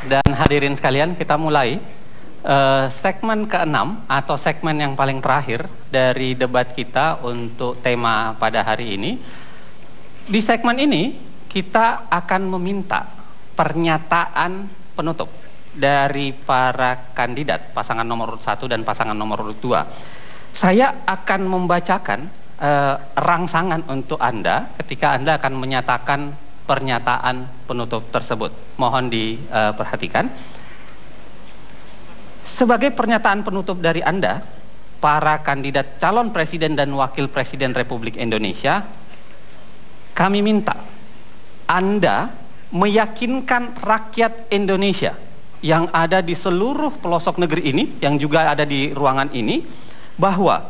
Dan hadirin sekalian, kita mulai segmen ke-6 atau segmen yang paling terakhir dari debat kita untuk tema pada hari ini. Di segmen ini kita akan meminta pernyataan penutup dari para kandidat pasangan nomor urut 1 dan pasangan nomor urut 2. Saya akan membacakan rangsangan untuk Anda ketika Anda akan menyatakan pernyataan penutup tersebut. Mohon diperhatikan. Sebagai pernyataan penutup dari Anda, para kandidat calon presiden dan wakil presiden Republik Indonesia, kami minta Anda meyakinkan rakyat Indonesia yang ada di seluruh pelosok negeri ini, yang juga ada di ruangan ini, bahwa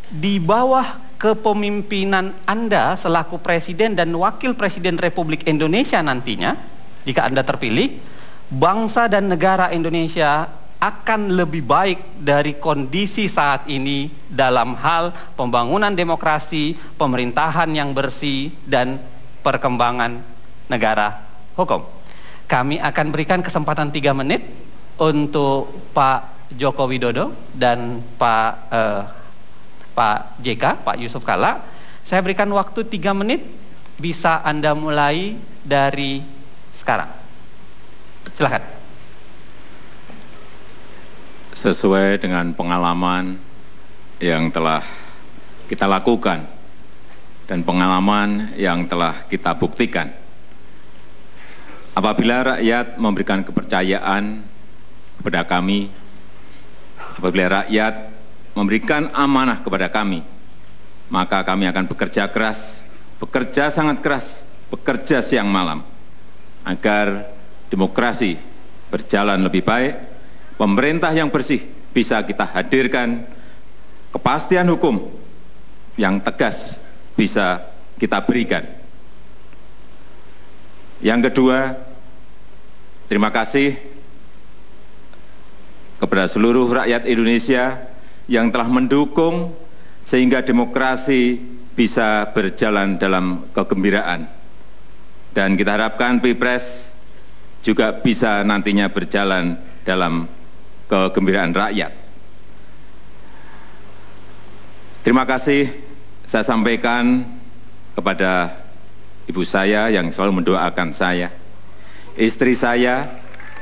di bawah kepemimpinan Anda selaku presiden dan wakil presiden Republik Indonesia nantinya, jika Anda terpilih, bangsa dan negara Indonesia akan lebih baik dari kondisi saat ini dalam hal pembangunan demokrasi, pemerintahan yang bersih, dan perkembangan negara hukum. Kami akan berikan kesempatan 3 menit untuk Pak Joko Widodo dan Pak JK, Pak Yusuf Kalla. Saya berikan waktu 3 menit, bisa Anda mulai dari sekarang. Silakan. Sesuai dengan pengalaman yang telah kita lakukan dan pengalaman yang telah kita buktikan, apabila rakyat memberikan kepercayaan kepada kami, apabila rakyat memberikan amanah kepada kami, maka kami akan bekerja keras, bekerja sangat keras, bekerja siang malam, agar demokrasi berjalan lebih baik, pemerintah yang bersih bisa kita hadirkan, kepastian hukum yang tegas bisa kita berikan. Yang kedua, terima kasih kepada seluruh rakyat Indonesia yang telah mendukung sehingga demokrasi bisa berjalan dalam kegembiraan. Dan kita harapkan Pilpres juga bisa nantinya berjalan dalam kegembiraan rakyat. Terima kasih saya sampaikan kepada ibu saya yang selalu mendoakan saya, istri saya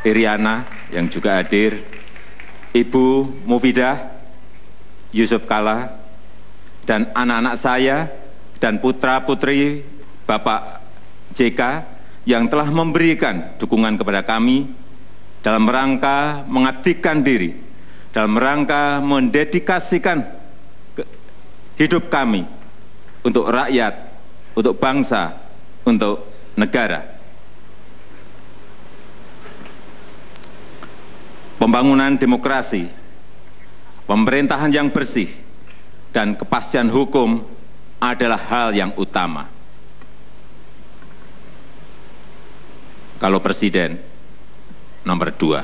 Iriana yang juga hadir, Ibu Mufidah, Yusuf Kalla, dan anak-anak saya dan putra-putri Bapak JK yang telah memberikan dukungan kepada kami dalam rangka mengabdikan diri, dalam rangka mendedikasikan hidup kami untuk rakyat, untuk bangsa, untuk negara. Pembangunan demokrasi, pemerintahan yang bersih, dan kepastian hukum adalah hal yang utama. Kalau presiden, nomor 2.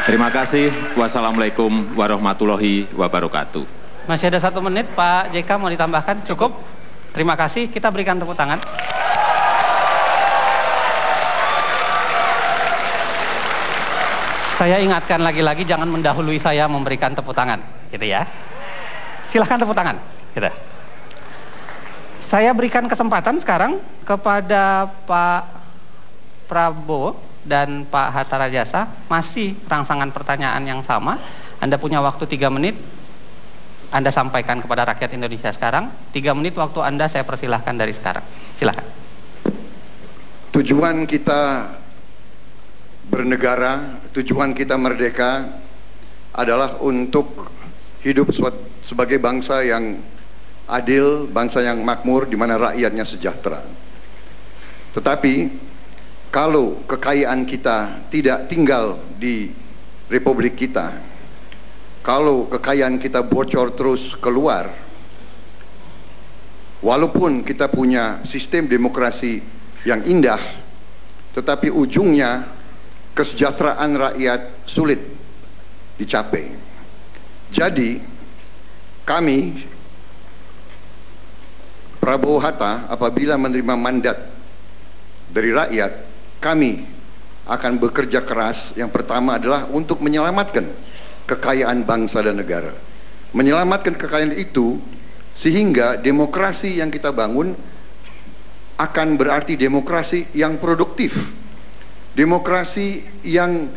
Terima kasih. Wassalamualaikum warahmatullahi wabarakatuh. Masih ada 1 menit, Pak JK mau ditambahkan? Cukup? Terima kasih, kita berikan tepuk tangan. Saya ingatkan lagi-lagi, jangan mendahului saya memberikan tepuk tangan, gitu ya. Silahkan tepuk tangan, gitu. Saya berikan kesempatan sekarang kepada Pak Prabowo dan Pak Hatta Rajasa, masih rangsangan pertanyaan yang sama. Anda punya waktu 3 menit, Anda sampaikan kepada rakyat Indonesia sekarang. 3 menit waktu Anda saya persilahkan dari sekarang. Silahkan. Tujuan kita bernegara, tujuan kita merdeka adalah untuk hidup sebagai bangsa yang adil, bangsa yang makmur, di mana rakyatnya sejahtera. Tetapi kalau kekayaan kita tidak tinggal di republik kita, kalau kekayaan kita bocor terus keluar, walaupun kita punya sistem demokrasi yang indah, tetapi ujungnya kesejahteraan rakyat sulit dicapai. Jadi kami Prabowo Hatta apabila menerima mandat dari rakyat, kami akan bekerja keras. Yang pertama adalah untuk menyelamatkan kekayaan bangsa dan negara. Menyelamatkan kekayaan itu sehingga demokrasi yang kita bangun akan berarti demokrasi yang produktif, demokrasi yang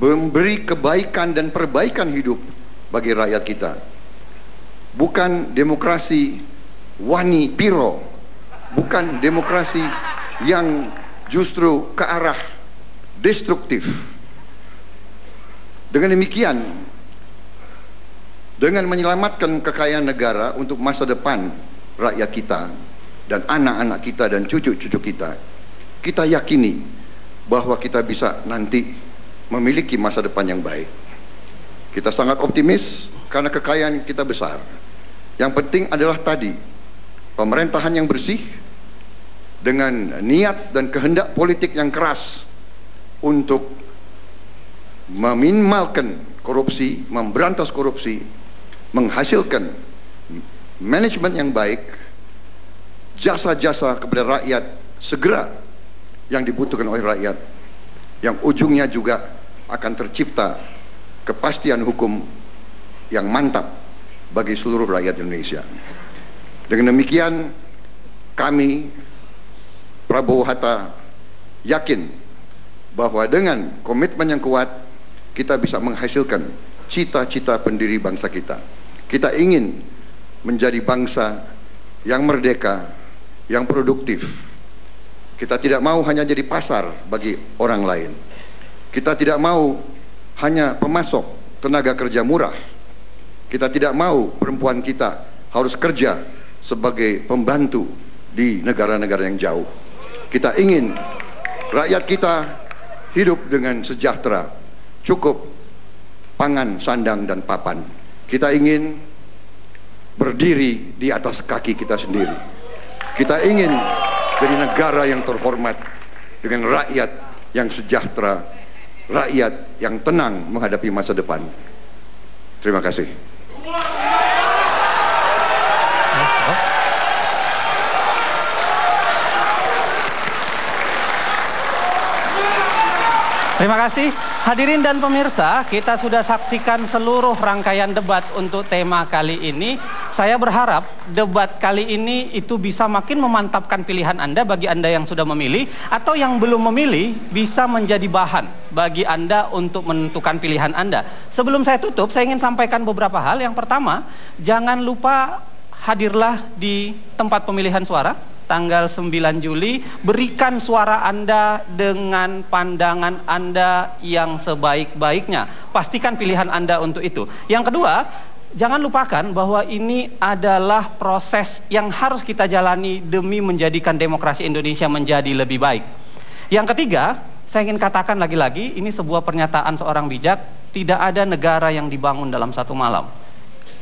memberi kebaikan dan perbaikan hidup bagi rakyat kita. Bukan demokrasi wani piro, bukan demokrasi yang justru ke arah destruktif. Dengan demikian, dengan menyelamatkan kekayaan negara untuk masa depan rakyat kita dan anak-anak kita dan cucu-cucu kita, kita yakini bahwa kita bisa nanti memiliki masa depan yang baik. Kita sangat optimis karena kekayaan kita besar. Yang penting adalah tadi, pemerintahan yang bersih dengan niat dan kehendak politik yang keras untuk meminimalkan korupsi, memberantas korupsi, menghasilkan manajemen yang baik, jasa-jasa kepada rakyat segera yang dibutuhkan oleh rakyat, yang ujungnya juga akan tercipta kepastian hukum yang mantap bagi seluruh rakyat Indonesia. Dengan demikian, kami Prabowo Hatta yakin bahwa dengan komitmen yang kuat kita bisa menghasilkan cita-cita pendiri bangsa kita. Kita ingin menjadi bangsa yang merdeka, yang produktif. Kita tidak mau hanya jadi pasar bagi orang lain. Kita tidak mau hanya pemasok tenaga kerja murah. Kita tidak mau perempuan kita harus kerja sebagai pembantu di negara-negara yang jauh. Kita ingin rakyat kita hidup dengan sejahtera, cukup pangan, sandang, dan papan. Kita ingin berdiri di atas kaki kita sendiri. Kita ingin jadi negara yang terhormat dengan rakyat yang sejahtera, rakyat yang tenang menghadapi masa depan. Terima kasih. Terima kasih hadirin dan pemirsa, kita sudah saksikan seluruh rangkaian debat untuk tema kali ini. Saya berharap debat kali ini itu bisa makin memantapkan pilihan Anda bagi Anda yang sudah memilih, atau yang belum memilih bisa menjadi bahan bagi Anda untuk menentukan pilihan Anda. Sebelum saya tutup, saya ingin sampaikan beberapa hal. Yang pertama, jangan lupa hadirlah di tempat pemilihan suara tanggal 9 Juli, berikan suara Anda dengan pandangan Anda yang sebaik-baiknya. Pastikan pilihan Anda untuk itu. Yang kedua, jangan lupakan bahwa ini adalah proses yang harus kita jalani demi menjadikan demokrasi Indonesia menjadi lebih baik. Yang ketiga, saya ingin katakan lagi-lagi, ini sebuah pernyataan seorang bijak, tidak ada negara yang dibangun dalam satu malam.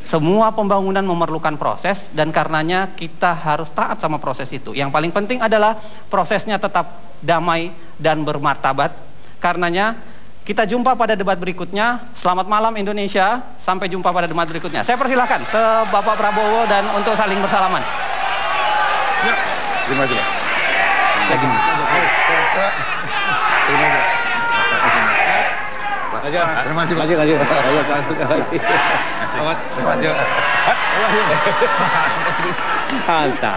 Semua pembangunan memerlukan proses, dan karenanya kita harus taat sama proses itu. Yang paling penting adalah prosesnya tetap damai dan bermartabat. Karenanya kita jumpa pada debat berikutnya. Selamat malam Indonesia, sampai jumpa pada debat berikutnya. Saya persilahkan ke Bapak Prabowo dan untuk saling bersalaman. Ya, terima kasih. Terima kasih. Mantap.